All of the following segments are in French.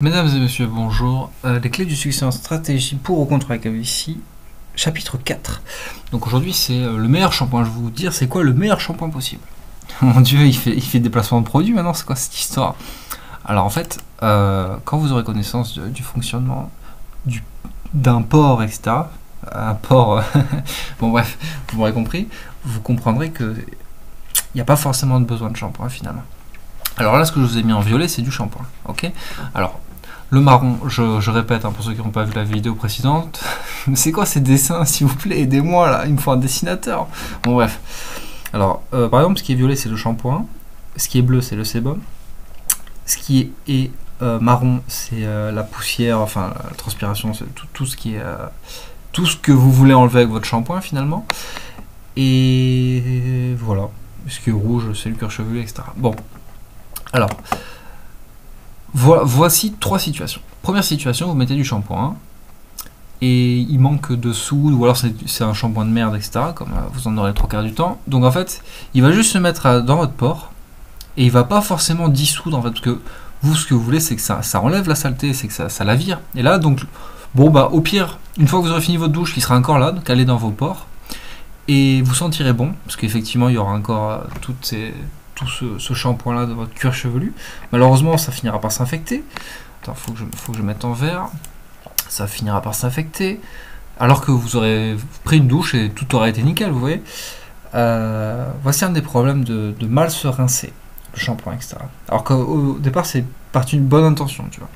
Mesdames et messieurs, bonjour. Les clés du succès en stratégie pour ou contre la calvitie, chapitre 4. Donc aujourd'hui, c'est le meilleur shampoing. Je vais vous dire, c'est quoi le meilleur shampoing possible. Mon Dieu, il fait des placements de produits maintenant, c'est quoi cette histoire? Alors en fait, quand vous aurez connaissance du fonctionnement d'un port, etc., un port, bon bref, vous m'aurez compris, vous comprendrez que il n'y a pas forcément de besoin de shampoing finalement. Alors là, ce que je vous ai mis en violet, c'est du shampoing, ok? Alors, le marron, je répète, hein, pour ceux qui n'ont pas vu la vidéo précédente, c'est quoi ces dessins, s'il vous plaît, aidez-moi là, il me faut un dessinateur. Bon bref, alors, par exemple, ce qui est violet, c'est le shampoing, ce qui est bleu, c'est le sébum, ce qui est marron, c'est la poussière, enfin, la transpiration, c'est tout ce qui est... tout ce que vous voulez enlever avec votre shampoing, finalement. Et voilà, ce qui est rouge, c'est le cuir chevelu, etc. Bon, alors... Voici trois situations. Première situation, vous mettez du shampoing et il manque de soude, ou alors c'est un shampoing de merde, etc. Comme vous en aurez 3/4 du temps. Donc en fait, il va juste se mettre dans votre port et il va pas forcément dissoudre en fait, parce que vous, ce que vous voulez, c'est que ça enlève la saleté, c'est que ça la vire. Et là, donc, bon bah au pire, une fois que vous aurez fini votre douche, il sera encore là, donc allez dans vos pores et vous sentirez bon, parce qu'effectivement, il y aura encore tout ce shampoing là de votre cuir chevelu. Malheureusement, ça finira par s'infecter. Attends, faut que je mette en vert. Ça finira par s'infecter. Alors que vous aurez pris une douche et tout aurait été nickel, vous voyez. Voici un des problèmes de mal se rincer, le shampoing, etc. Alors qu'au départ, c'est parti d'une bonne intention, tu vois.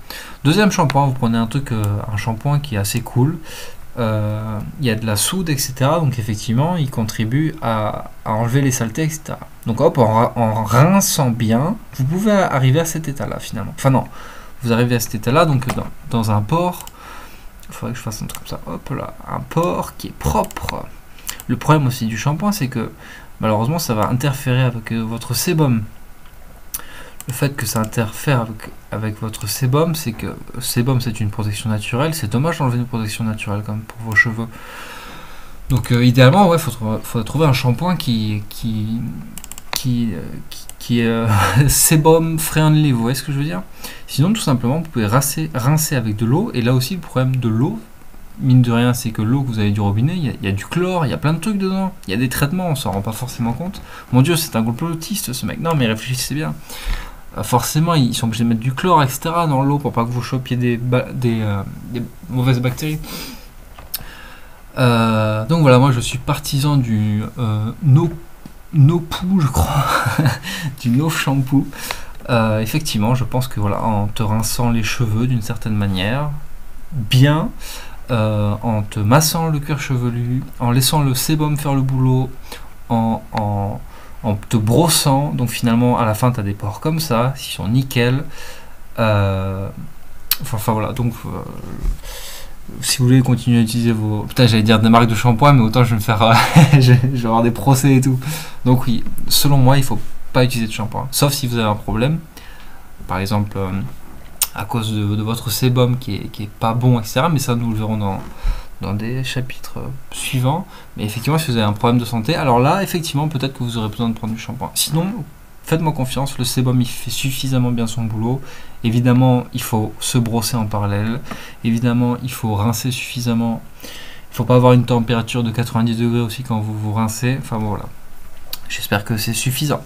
Deuxième shampoing, vous prenez un shampoing qui est assez cool. Il y a de la soude, etc. Donc effectivement, il contribue à enlever les saletés, etc. Donc hop, en rinçant bien, vous pouvez arriver à cet état-là finalement. Enfin non, vous arrivez à cet état-là, donc dans un port, il faudrait que je fasse un truc comme ça, hop là, un port qui est propre. Le problème aussi du shampoing, c'est que malheureusement, ça va interférer avec votre sébum. Le fait que ça interfère avec votre sébum, c'est que sébum c'est une protection naturelle, c'est dommage d'enlever une protection naturelle comme pour vos cheveux. Donc idéalement, ouais, faudrait trouver un shampoing qui est sébum friendly, vous voyez ce que je veux dire? Sinon, tout simplement, vous pouvez rincer avec de l'eau, et là aussi, le problème de l'eau, mine de rien, c'est que l'eau que vous avez du robinet, il y a du chlore, il y a plein de trucs dedans, il y a des traitements, on s'en rend pas forcément compte. Mon Dieu, c'est un complotiste ce mec, non mais réfléchissez bien. Forcément, ils sont obligés de mettre du chlore, etc. dans l'eau pour pas que vous chopiez des mauvaises bactéries. Donc voilà, moi je suis partisan du No-Poo, je crois, du No Shampoo. Effectivement, je pense que voilà, en te rinçant les cheveux d'une certaine manière, bien, en te massant le cuir chevelu, en laissant le sébum faire le boulot, en te brossant, donc finalement à la fin tu as des pores comme ça, qui sont nickel. Enfin voilà, donc si vous voulez continuer à utiliser vos... Putain, j'allais dire des marques de shampoing, mais autant je vais me faire... je vais avoir des procès et tout. Donc oui, selon moi, il faut pas utiliser de shampoing, sauf si vous avez un problème, par exemple à cause de votre sébum qui est pas bon, etc. Mais ça, nous le verrons dans des chapitres suivants. Mais effectivement, si vous avez un problème de santé, alors là, effectivement, peut-être que vous aurez besoin de prendre du shampoing. Sinon, faites-moi confiance, le sébum, il fait suffisamment bien son boulot. Évidemment, il faut se brosser en parallèle. Évidemment, il faut rincer suffisamment. Il ne faut pas avoir une température de 90 degrés aussi quand vous vous rincez. Enfin bon, voilà. J'espère que c'est suffisant.